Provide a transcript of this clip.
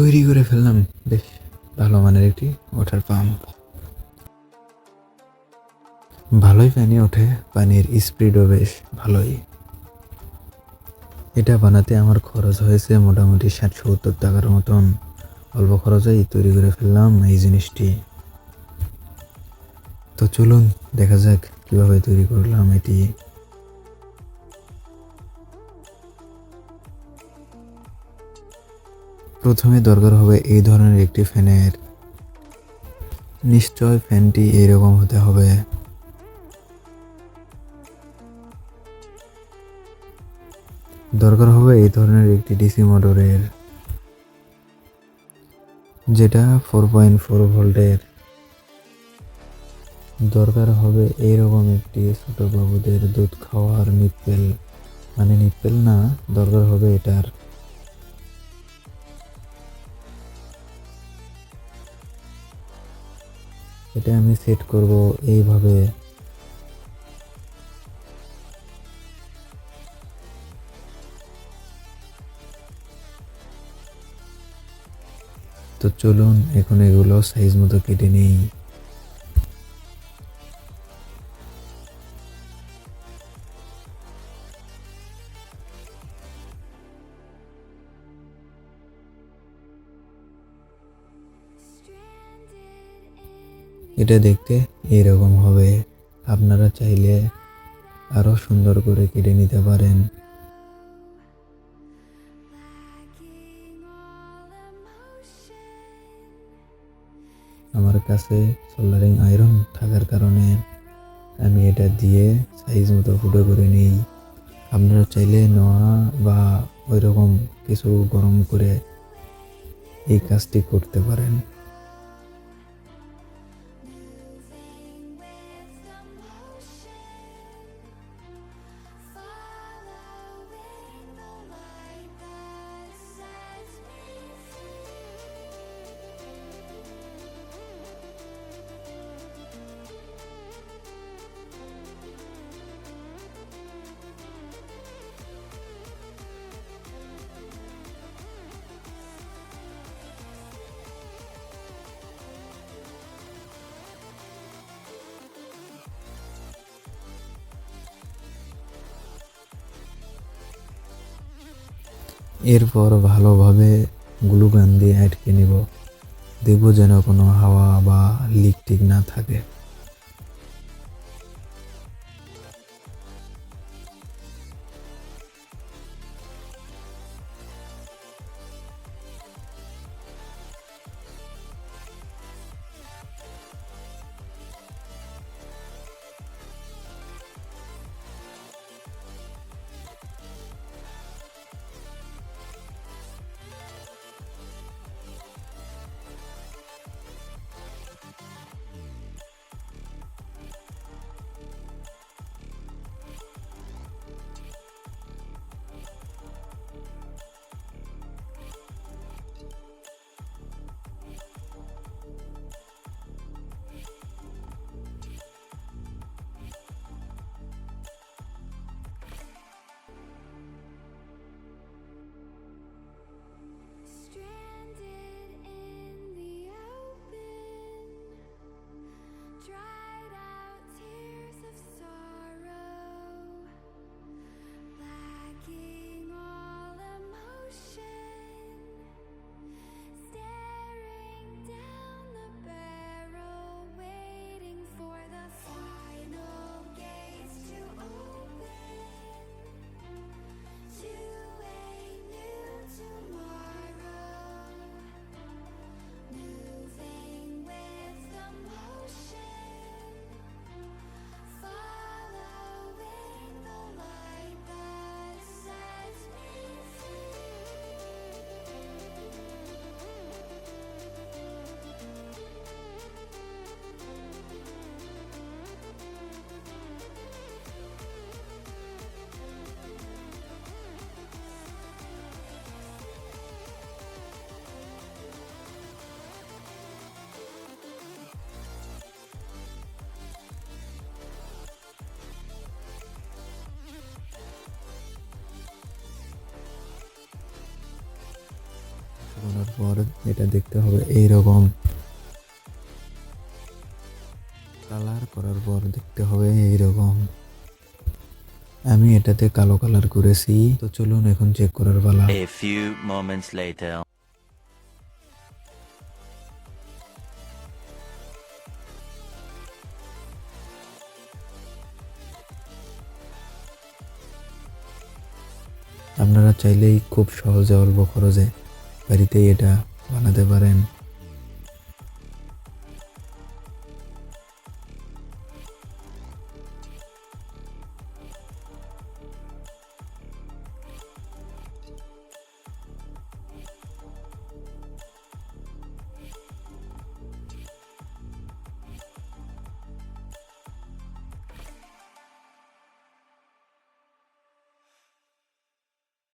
তৈরি করে ফেললাম বেশ ভালো মানের একটি ওয়াটার পাম্প। ভালোই পানি ওঠে, পানির স্পিডও বেশ ভালোই। এটা বানাতে আমার খরচ হয়েছে মোটামুটি ৬০-৭০ টাকার মতন। অল্প খরচেই তৈরি করে ফেললাম এই জিনিসটি। তো চলুন দেখা যাক কিভাবে তৈরি করলাম এটি। প্রথমে দরকার হবে এই ধরনের একটি ফ্যানের। নিশ্চয় ফ্যানটি এইরকম হতে হবে। দরকার হবে এই ধরনের একটি ডিসি মোটরের, যেটা 4.4 ভোল্টের। দরকার হবে এইরকম একটি ছোট বাবুদের দুধ খাওয়ার নিপ্পেল, মানে নিপ্পেল না, দরকার হবে এটার। এটা আমি সেট করব এইভাবে। তো চলুন এখন এগুলো সাইজ মতো কেটে নেই। এটা দেখতে এরকম হবে। আপনারা চাইলে আরো সুন্দর করে কেটে নিতে পারেন। আমার কাছে সোল্ডারিং আয়রন থাকার কারণে আমি এটা দিয়ে সাইজ মতো ফুটো করে নিই। আপনারা চাইলে নোয়া বা ওইরকম কিছু গরম করে এই কাজটি করতে পারেন। এরপর ভালোভাবে গ্লু গান দিয়ে আটকে নিব। দেখব যেন কোনো হাওয়া বা লিক টিক না থাকে। লাগানোর পর এটা দেখতে হবে এইরকম, কালার করার পর দেখতে হবে এইরকম। আমি এটাতে কালো কালার করেছি, তো চলুন এখন চেক করার পালা। A few moments later. আপনারা চাইলেই খুব সহজে অল্প খরচে বাড়িতেই এটা বানাতে পারেন।